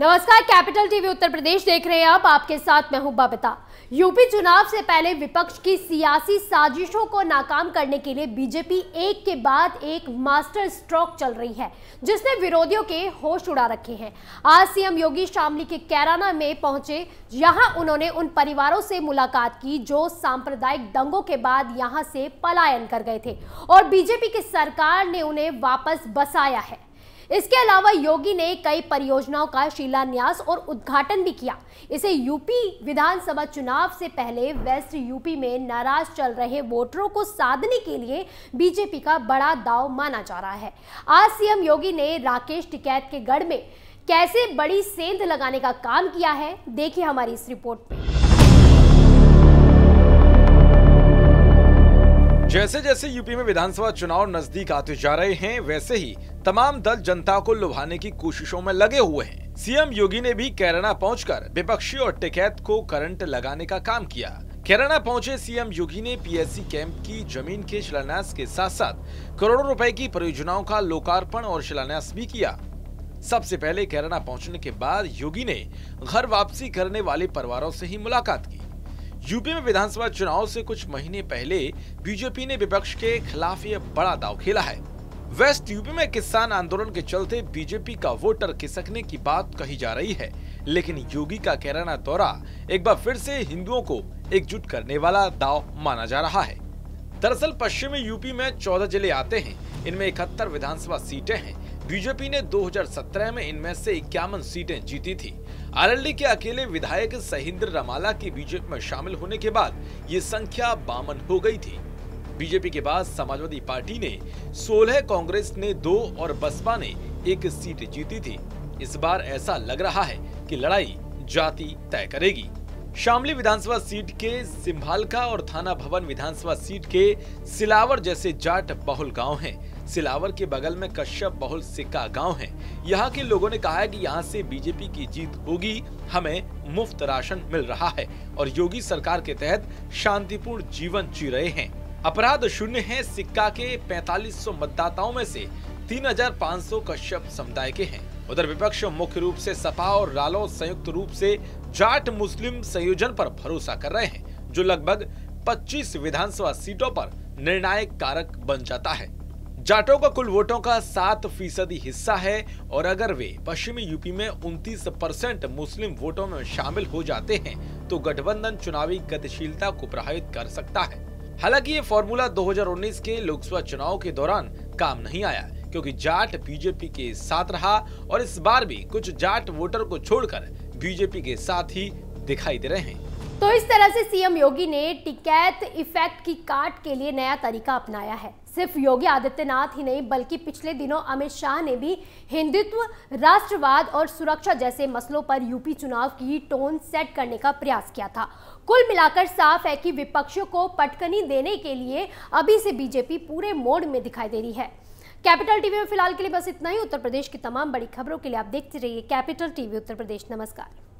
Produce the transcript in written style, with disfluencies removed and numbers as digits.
नमस्कार, capital TV Uttar Pradesh देख रहे हैं आप। आपके साथ मैं हूं बबीता। यूपी चुनाव से पहले विपक्ष की सियासी साजिशों को नाकाम करने के लिए बीजेपी एक के बाद एक मास्टर स्ट्रोक चल रही है, जिसने विरोधियों के होश उड़ा रखे हैं। आज सीएम योगी शामली के कैराना में पहुंचे। यहां उन्होंने उन परिवारों से मुलाकात की जो सांप्रदायिक दंगों के बाद यहां से पलायन कर गए थे और बीजेपी की सरकार ने उन्हें वापस बसाया है। इसके अलावा योगी ने कई परियोजनाओं का शिलान्यास और उद्घाटन भी किया। इसे यूपी विधानसभा चुनाव से पहले वेस्ट यूपी में नाराज चल रहे वोटरों को साधने के लिए बीजेपी का बड़ा दांव माना जा रहा है। आज सीएम योगी ने राकेश टिकैत के गढ़ में कैसे बड़ी सेंध लगाने का काम किया है, देखिए हमारी इस रिपोर्ट में। जैसे जैसे यूपी में विधानसभा चुनाव नजदीक आते जा रहे हैं, वैसे ही तमाम दल जनता को लुभाने की कोशिशों में लगे हुए हैं। सीएम योगी ने भी कैराना पहुंचकर विपक्षी और टिकैत को करंट लगाने का काम किया। कैराना पहुंचे सीएम योगी ने पीएससी कैंप की जमीन के शिलान्यास के साथ साथ करोड़ों रुपए की परियोजनाओं का लोकार्पण और शिलान्यास भी किया। सबसे पहले कैराना पहुंचने के बाद योगी ने घर वापसी करने वाले परिवारों से ही मुलाकात की। यूपी में विधानसभा चुनाव से कुछ महीने पहले बीजेपी ने विपक्ष के खिलाफ ये बड़ा दांव खेला है। वेस्ट यूपी में किसान आंदोलन के चलते बीजेपी का वोटर खिसकने की बात कही जा रही है, लेकिन योगी का कैराना दौरा एक बार फिर से हिंदुओं को एकजुट करने वाला दांव माना जा रहा है। दरअसल पश्चिमी यूपी में 14 जिले आते हैं, इनमें 71 विधानसभा सीटें हैं। बीजेपी ने 2017 में इनमें से 51 सीटें जीती थी। आरएलडी के अकेले विधायक सहिंद्र रमाला के बीजेपी में शामिल होने के बाद ये संख्या 52 हो गई थी। बीजेपी के बाद समाजवादी पार्टी ने 16, कांग्रेस ने 2 और बसपा ने 1 सीट जीती थी। इस बार ऐसा लग रहा है कि लड़ाई जाति तय करेगी। शामली विधानसभा सीट के सिंभालका और थाना भवन विधानसभा सीट के सिलावर जैसे जाट बहुल गांव हैं। सिलावर के बगल में कश्यप बहुल सिक्का गांव है। यहाँ के लोगों ने कहा है कि यहाँ से बीजेपी की जीत होगी, हमें मुफ्त राशन मिल रहा है और योगी सरकार के तहत शांतिपूर्ण जीवन जी रहे हैं। अपराध शून्य है। सिक्का के 4500 मतदाताओं में से 3500 कश्यप समुदाय के हैं। उधर विपक्ष मुख्य रूप से सपा और रालोद संयुक्त रूप से जाट मुस्लिम संयोजन पर भरोसा कर रहे हैं, जो लगभग 25 विधानसभा सीटों पर निर्णायक कारक बन जाता है। जाटों का कुल वोटों का 7% हिस्सा है और अगर वे पश्चिमी यूपी में 29% मुस्लिम वोटों में शामिल हो जाते हैं तो गठबंधन चुनावी गतिशीलता को प्रभावित कर सकता है। हालांकि ये फॉर्मूला 2019 के लोकसभा चुनाव के दौरान काम नहीं आया, क्योंकि जाट बीजेपी के साथ रहा और इस बार भी कुछ जाट वोटर को छोड़कर बीजेपी के साथ ही दिखाई दे रहे हैं। तो इस तरह से सीएम योगी ने टिकैत इफेक्ट की काट के लिए नया तरीका अपनाया है। सिर्फ योगी आदित्यनाथ ही नहीं, बल्कि पिछले दिनों अमित शाह ने भी हिंदुत्व, राष्ट्रवाद और सुरक्षा जैसे मसलों पर यूपी चुनाव की टोन सेट करने का प्रयास किया था। कुल मिलाकर साफ है कि विपक्षियों को पटकनी देने के लिए अभी से बीजेपी पूरे मोड में दिखाई दे रही है। कैपिटल टीवी में फिलहाल के लिए बस इतना ही। उत्तर प्रदेश की तमाम बड़ी खबरों के लिए आप देखते रहिए कैपिटल टीवी उत्तर प्रदेश। नमस्कार।